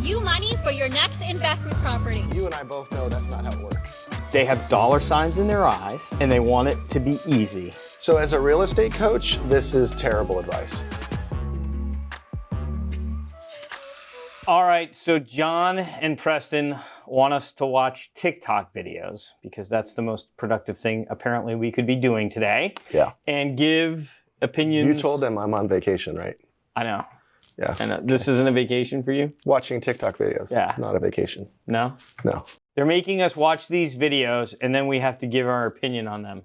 you money for your next investment property. You and I both know that's not how it works. They have dollar signs in their eyes and they want it to be easy. So as a real estate coach, this is terrible advice. All right, so John and Preston want us to watch TikTok videos because that's the most productive thing apparently we could be doing today. Yeah. And give opinions. You told them I'm on vacation, right? I know. Yeah. I know. This isn't a vacation for you? Watching TikTok videos. Yeah. Not a vacation. No? No. They're making us watch these videos and then we have to give our opinion on them.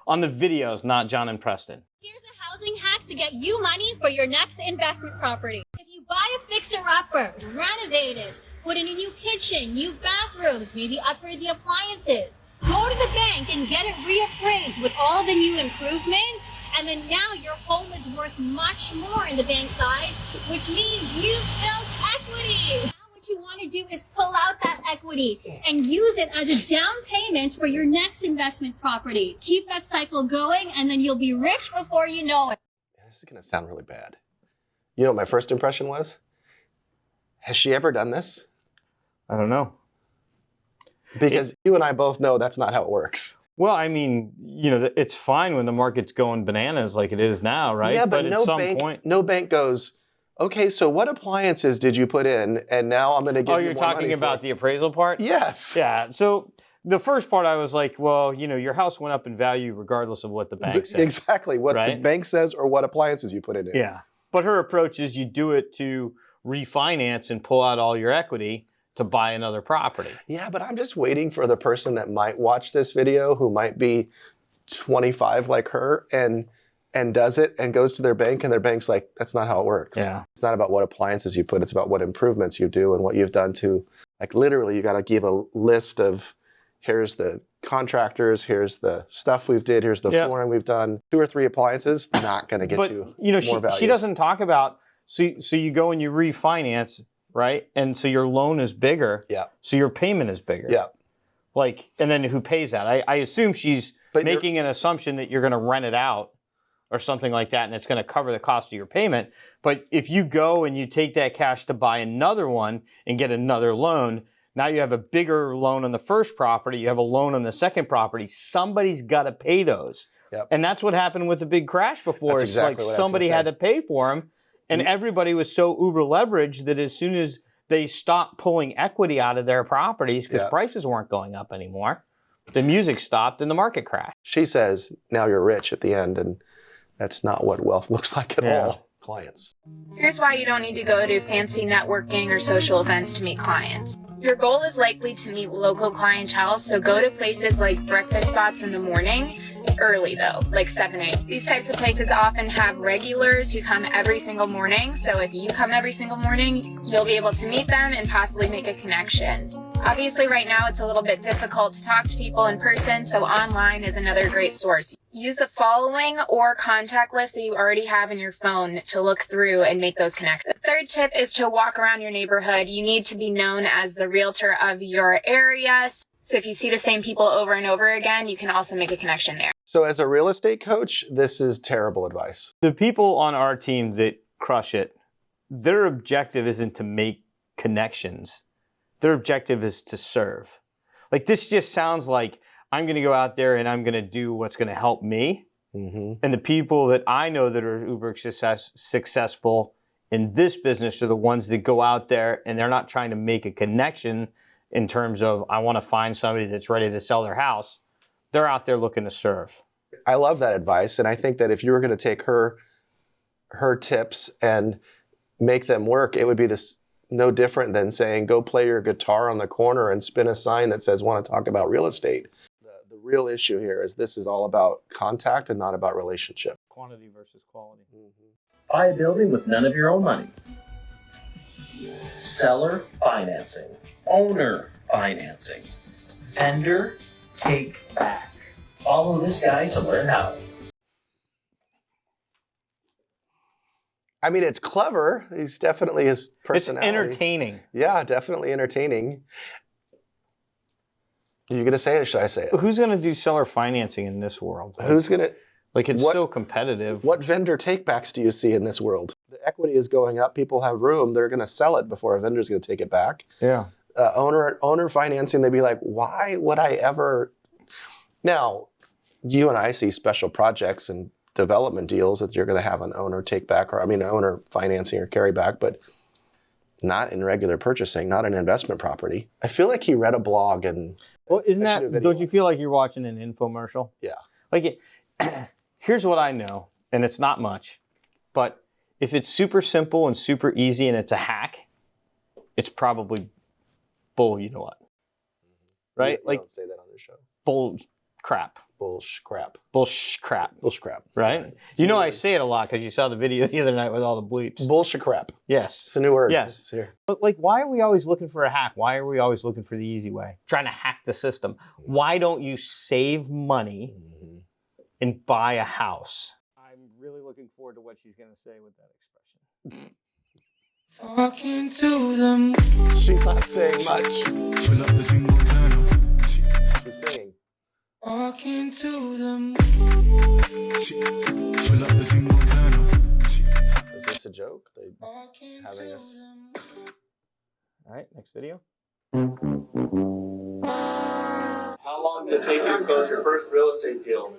On the videos, not John and Preston. Here's a housing hack to get you money for your next investment property. If you buy a fixer-upper, renovate it, put in a new kitchen, new bathrooms, maybe upgrade the appliances, go to the bank and get it reappraised with all the new improvements, and then now your home is worth much more in the bank's eyes, which means you've built equity. Now what you want to do is pull out that equity and use it as a down payment for your next investment property. Keep that cycle going and then you'll be rich before you know it. This is going to sound really bad. You know what my first impression was? Has she ever done this? I don't know. Because you and I both know that's not how it works. Well, I mean, you know, it's fine when the market's going bananas like it is now, right? Yeah, but at some point, no bank goes, okay, so what appliances did you put in? And now I'm going to give you more money. Oh, you're talking about the appraisal part? Yes. Yeah. So the first part I was like, well, you know, your house went up in value regardless of what the bank says. Exactly. What the right? bank says or what appliances you put in it. Yeah. But her approach is you do it to refinance and pull out all your equity to buy another property. Yeah, but I'm just waiting for the person that might watch this video who might be 25 like her and does it and goes to their bank and their bank's like, that's not how it works. Yeah. It's not about what appliances you put, it's about what improvements you do and what you've done to, like literally you got to give a list of here's the contractors, here's the stuff we've did, here's the flooring we've done. 2 or 3 appliances, not going to get you more value. She doesn't talk about, so you go and you refinance, right? And so your loan is bigger. Yeah. So your payment is bigger. Yeah. Like, and then who pays that? I assume she's making an assumption that you're going to rent it out or something like that, and it's going to cover the cost of your payment. But if you go and you take that cash to buy another one and get another loan, now you have a bigger loan on the first property, you have a loan on the second property. Somebody's got to pay those. Yep. And that's what happened with the big crash before. That's it's exactly like what somebody had to pay for them. And everybody was so uber leveraged that as soon as they stopped pulling equity out of their properties because prices weren't going up anymore, the music stopped and the market crashed. She says, now you're rich at the end, and that's not what wealth looks like at all. Clients. Here's why you don't need to go to fancy networking or social events to meet clients. Your goal is likely to meet local clientele, so go to places like breakfast spots in the morning, early though, like 7, 8. These types of places often have regulars who come every single morning, so if you come every single morning, you'll be able to meet them and possibly make a connection. Obviously right now it's a little bit difficult to talk to people in person, so online is another great source. Use the following or contact list that you already have in your phone to look through and make those connections. The third tip is to walk around your neighborhood. You need to be known as the realtor of your area. So if you see the same people over and over again, you can also make a connection there. So as a real estate coach, this is terrible advice. The people on our team that crush it, their objective isn't to make connections. Their objective is to serve. Like this just sounds like I'm going to go out there and I'm going to do what's going to help me. Mm-hmm. And the people that I know that are uber successful in this business are the ones that go out there and they're not trying to make a connection in terms of, I want to find somebody that's ready to sell their house. They're out there looking to serve. I love that advice. And I think that if you were going to take her tips and make them work, it would be this no different than saying, go play your guitar on the corner and spin a sign that says, want to talk about real estate. The real issue here is this is all about contact and not about relationship. Quantity versus quality. Mm-hmm. Buy a building with none of your own money. Seller financing. Owner financing. Vendor take back. Follow this guy to learn how. I mean, it's clever. He's definitely his personality. It's entertaining. Yeah, definitely entertaining. Are you going to say it or should I say it? Who's going to do seller financing in this world? Who's going to... Like, it's so competitive. What vendor takebacks do you see in this world? equity is going up, people have room, they're going to sell it before a vendor's going to take it back. Yeah. Owner financing, they'd be like, why would I ever? Now, you and I see special projects and development deals that you're going to have an owner take back, or owner financing or carry back, but not in regular purchasing, not an investment property. I feel like he read a blog and. Well, don't you feel like you're watching an infomercial? Yeah. Like, here's what I know, and it's not much, but if it's super simple and super easy and it's a hack, it's probably bull, you know what? Right? You don't say that on this show. Bull crap. Bullsh crap. Bullsh crap. Bullsh crap. Right? You know I say it a lot because you saw the video the other night with all the bleeps. Bullshit crap. Yes. It's a new word. Yes. It's here. But like, why are we always looking for a hack? Why are we always looking for the easy way? Trying to hack the system. Why don't you save money and buy a house? I'm really looking forward to what she's going to say with that expression. Talking to them. She's not saying much. Pull up the single turn up. She's singing. Talking to them. Pull up the single turn up. Is this a joke? They Talking having to us. them. All right, next video. How long did it take you to close your first real estate deal?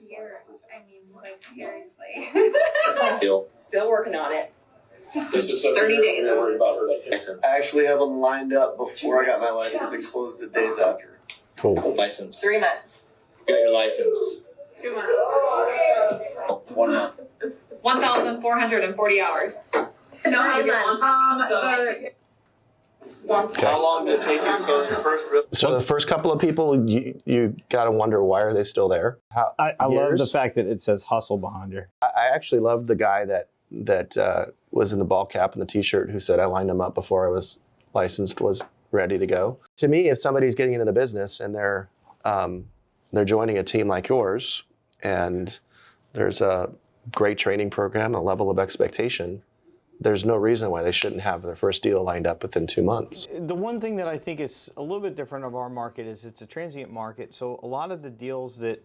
Years. I mean, like, seriously. Deal. Still working on it. This is 30 days. You're worried about her license. I actually have them lined up before I got my license and closed it days after. Cool. License. 3 months. You got your license. 2 months. 1 month. 1,440 hours. No, hold on. How long did it take you to close your first real So the first couple of people, you got to wonder, why are they still there? I love Years? the fact that it says hustle behind her. I actually loved the guy that was in the ball cap and the T-shirt who said I lined him up before I was licensed, was ready to go. To me, if somebody's getting into the business and they're joining a team like yours, and there's a great training program, a level of expectation, there's no reason why they shouldn't have their first deal lined up within 2 months. The one thing that I think is a little bit different of our market is it's a transient market. So a lot of the deals that,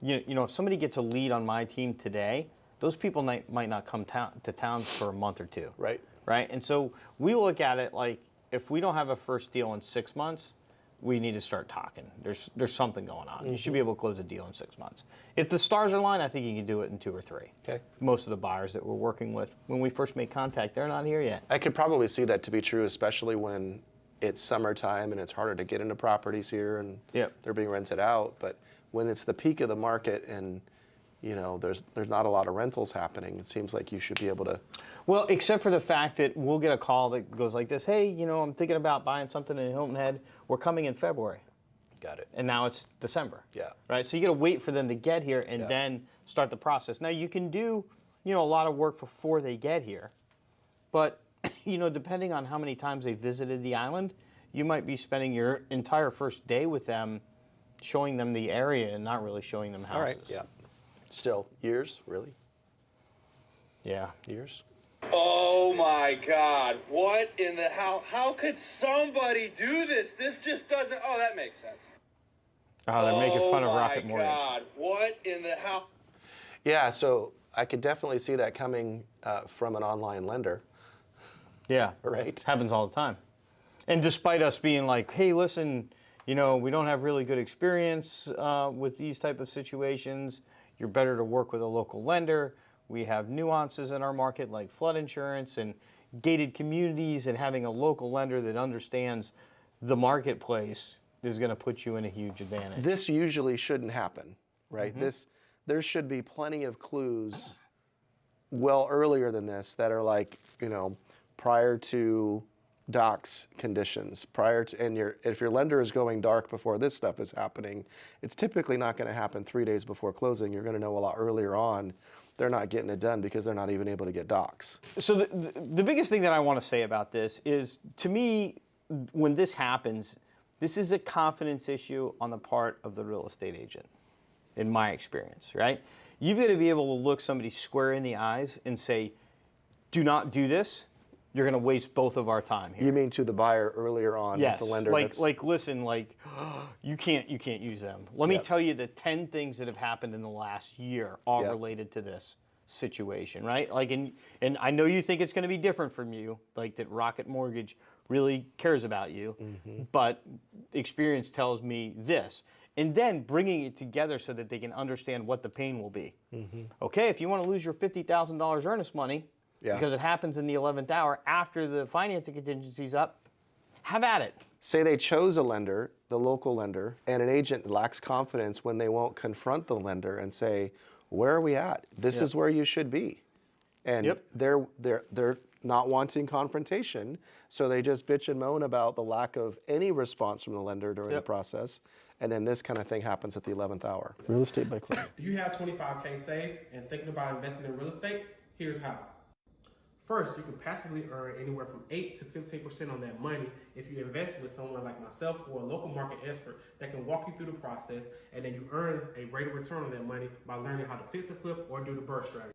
you know, if somebody gets a lead on my team today, those people might not come to town for a month or two. Right. Right. And so we look at it like, if we don't have a first deal in 6 months, we need to start talking. There's something going on. You should be able to close a deal in 6 months. If the stars are aligned, I think you can do it in 2 or 3. Okay. Most of the buyers that we're working with, when we first make contact, they're not here yet. I could probably see that to be true, especially when it's summertime and it's harder to get into properties here and they're being rented out. But when it's the peak of the market and there's not a lot of rentals happening, it seems like you should be able to. Well, except for the fact that we'll get a call that goes like this: hey, I'm thinking about buying something in Hilton Head. We're coming in February. Got it. And now it's December. Yeah. Right. So you got to wait for them to get here and then start the process. Now you can do, a lot of work before they get here, but depending on how many times they visited the island, you might be spending your entire first day with them, showing them the area and not really showing them houses. All right. Yeah. Still, years, really? Yeah. Years? Oh my God, what in the how could somebody do this? This just doesn't, oh, that makes sense. Oh, they're making fun of Rocket Mortgage. Oh my God, what in the how? Yeah, so I could definitely see that coming from an online lender. Yeah. Right. Happens all the time. And despite us being like, hey, listen, we don't have really good experience with these type of situations. You're better to work with a local lender. We have nuances in our market like flood insurance and gated communities, and having a local lender that understands the marketplace is going to put you in a huge advantage. This usually shouldn't happen, right? There should be plenty of clues well earlier than this that are like, prior to docs conditions, if your lender is going dark before this stuff is happening, it's typically not going to happen 3 days before closing. You're going to know a lot earlier on they're not getting it done because they're not even able to get docs. So the biggest thing that I want to say about this is, to me, when this happens, this is a confidence issue on the part of the real estate agent, in my experience, right? You've got to be able to look somebody square in the eyes and say, do not do this. You're going to waste both of our time here. You mean to the buyer earlier on? Yes. With the lender? Listen, you can't use them. Let me tell you the 10 things that have happened in the last year all related to this. situation, right? Like, and I know you think it's going to be different from you, like that Rocket Mortgage really cares about you, but experience tells me this. And then bringing it together so that they can understand what the pain will be. Okay, if you want to lose your $50,000 earnest money because it happens in the 11th hour after the financing contingency's up, have at it. Say they chose a lender, the local lender, and an agent lacks confidence when they won't confront the lender and say, where are we at? This is where you should be. And they're not wanting confrontation, so they just bitch and moan about the lack of any response from the lender during the process, and then this kind of thing happens at the 11th hour. Real estate by Clay. Do you have $25K saved and thinking about investing in real estate? Here's how. First, you can passively earn anywhere from 8 to 15% on that money if you invest with someone like myself or a local market expert that can walk you through the process, and then you earn a rate of return on that money by learning how to fix and flip or do the burst strategy.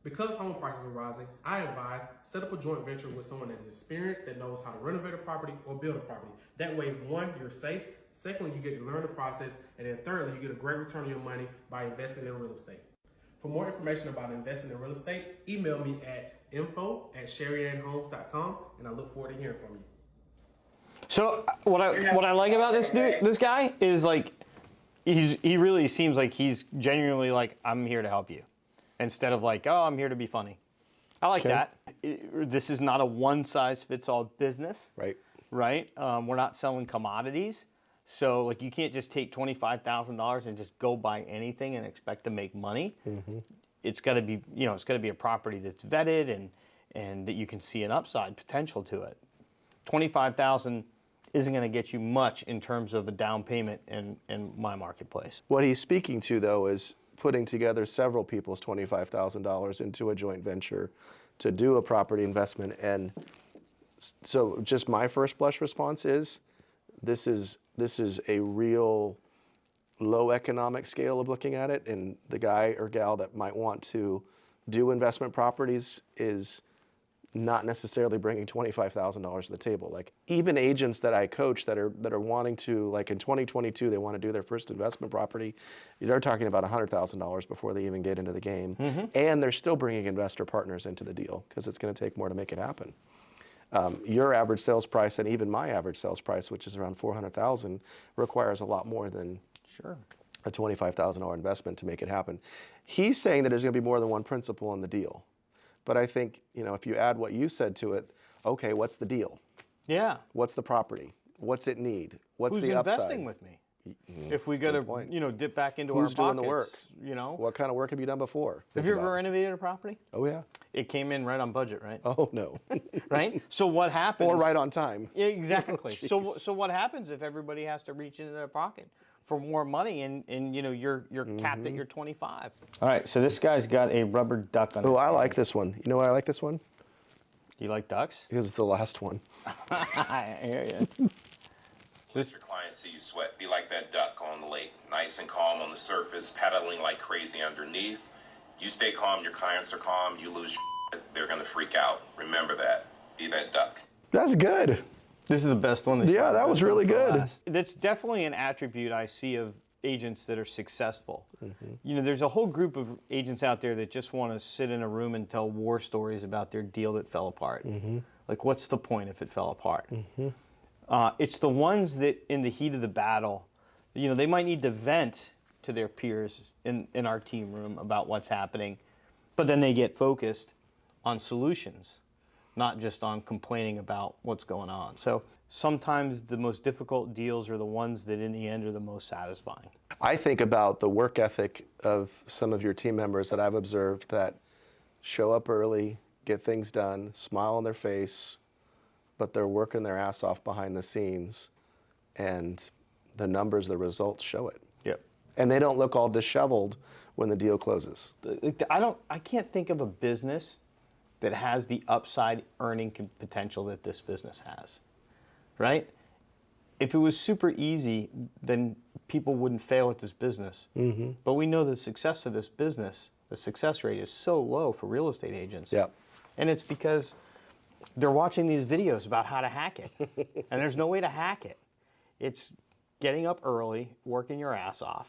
Because home prices are rising, I advise set up a joint venture with someone that is experienced, that knows how to renovate a property or build a property. That way, one, you're safe. Secondly, you get to learn the process. And then thirdly, you get a great return on your money by investing in real estate. For more information about investing in real estate, email me at info@sherryannhomes.com, and I look forward to hearing from you. So what I like about this guy is like he really seems like he's genuinely like, I'm here to help you, instead of like, oh, I'm here to be funny. I like that. This is not a one-size-fits-all business. Right. Right? We're not selling commodities. So like you can't just take $25,000 and just go buy anything and expect to make money. It's got to be, it's got to be a property that's vetted and that you can see an upside potential to it. $25,000 isn't going to get you much in terms of a down payment in my marketplace. What he's speaking to, though, is putting together several people's $25,000 into a joint venture to do a property investment. And so just my first blush response is, this is a real low economic scale of looking at it, and the guy or gal that might want to do investment properties is not necessarily bringing $25,000 to the table. Like even agents that I coach that are wanting to, like in 2022, they want to do their first investment property, they're talking about $100,000 before they even get into the game, and they're still bringing investor partners into the deal because it's going to take more to make it happen. Your average sales price and even my average sales price, which is around $400,000, requires a lot more than a $25,000 investment to make it happen. He's saying that there's going to be more than one principal in the deal. But I think, if you add what you said to it, okay, what's the deal? Yeah. What's the property? What's it need? What's Who's the upside? Who's investing with me? If we got to, dip back into Who's our doing the work? What kind of work have you done before? Have you ever renovated a property? Oh, yeah. It came in right on budget, right? Oh, no. Right? So what happens? Or right on time. Yeah, exactly. So what happens if everybody has to reach into their pocket for more money and you're capped at your 25? All right, so this guy's got a rubber duck on his Oh, I hand. like this one. You know why I like this one? You like ducks? Because it's the last one. I hear you. Let your clients see you sweat. Be like that duck on the lake, nice and calm on the surface, paddling like crazy underneath. You stay calm, your clients are calm, you lose your they're going to freak out. Remember that. Be that duck. That's good. This is the best one. Yeah, that was really good. That's definitely an attribute I see of agents that are successful. There's a whole group of agents out there that just want to sit in a room and tell war stories about their deal that fell apart. Like, what's the point if it fell apart? It's the ones that in the heat of the battle, they might need to vent to their peers in our team room about what's happening, but then they get focused on solutions, not just on complaining about what's going on. So sometimes the most difficult deals are the ones that in the end are the most satisfying. I think about the work ethic of some of your team members that I've observed that show up early, get things done, smile on their face, but they're working their ass off behind the scenes, and the numbers, the results show it. Yep. And they don't look all disheveled when the deal closes. I can't think of a business that has the upside earning potential that this business has, right? If it was super easy, then people wouldn't fail at this business. But we know the success of this business, the success rate is so low for real estate agents. Yep. And it's because they're watching these videos about how to hack it. And there's no way to hack it. It's getting up early, working your ass off,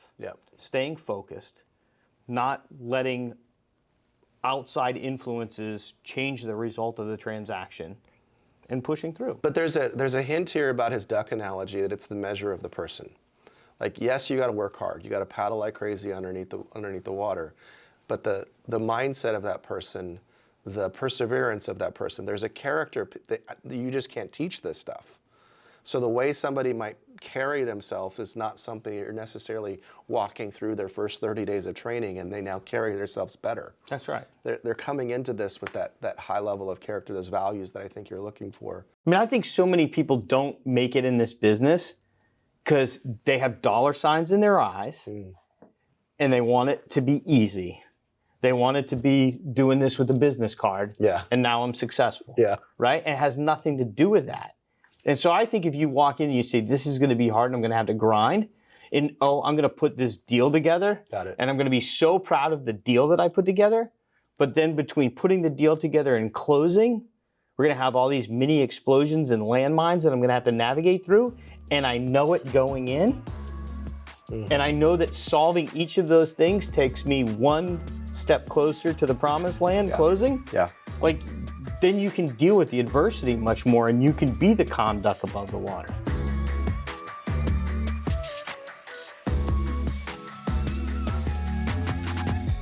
staying focused, not letting outside influences change the result of the transaction and pushing through. But there's a hint here about his duck analogy that it's the measure of the person. Like, yes, you got to work hard. You got to paddle like crazy underneath the water. But the mindset of that person, the perseverance of that person, there's a character that you just can't teach this stuff. So the way somebody might carry themselves is not something you're necessarily walking through their first 30 days of training and they now carry themselves better. That's right. They're coming into this with that high level of character, those values that I think you're looking for. I mean, I think so many people don't make it in this business because they have dollar signs in their eyes and they want it to be easy. They want it to be doing this with a business card. Yeah. And now I'm successful. Yeah. Right? And it has nothing to do with that. And so I think if you walk in and you say, this is going to be hard and I'm going to have to grind, and I'm going to put this deal together. Got it. And I'm going to be so proud of the deal that I put together. But then between putting the deal together and closing, we're going to have all these mini explosions and landmines that I'm going to have to navigate through. And I know it going in. And I know that solving each of those things takes me one step closer to the promised land, closing. Yeah. Like, then you can deal with the adversity much more and you can be the calm duck above the water.